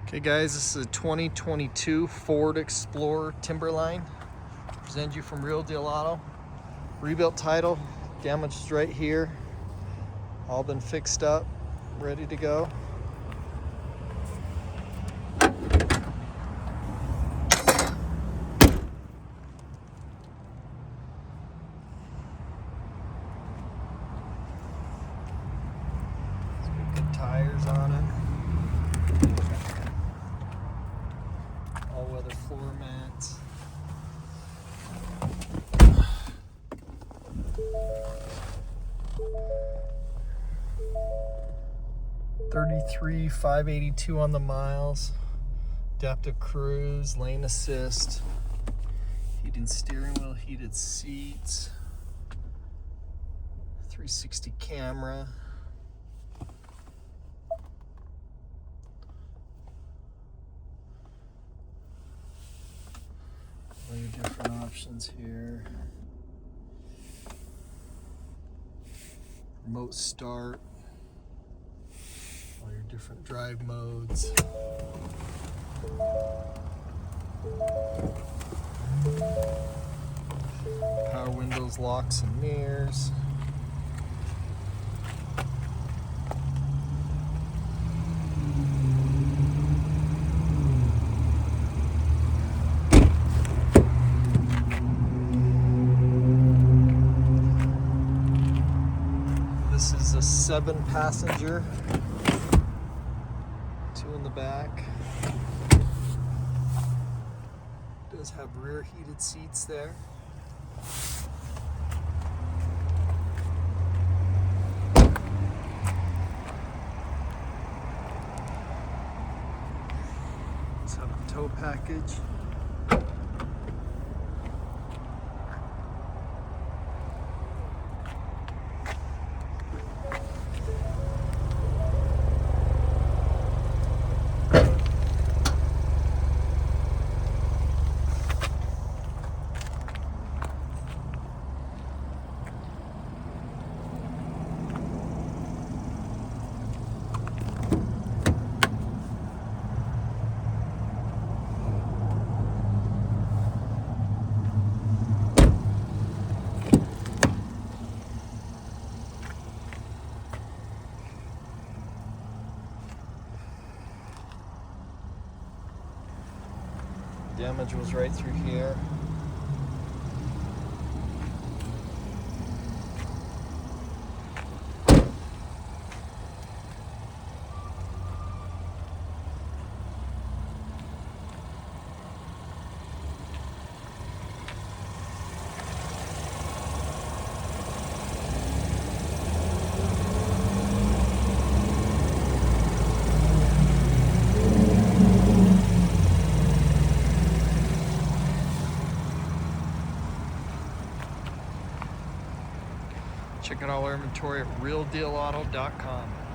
Okay guys, this is a 2022 Ford Explorer Timberline. Present you from Real Deal Auto. Rebuilt title, damage is right here. All been fixed up, ready to go. Good tires on it. All-weather floor mats. $33,582 on the miles. Adaptive cruise, lane assist, heated steering wheel, heated seats, 360 camera. All your different options here. Remote start. All your different drive modes. Power windows, locks and mirrors. This is a 7-passenger, 2 in the back. Does have rear heated seats there. Does have a tow package. Damage was right through here. Check out all our inventory at realdealauto.com.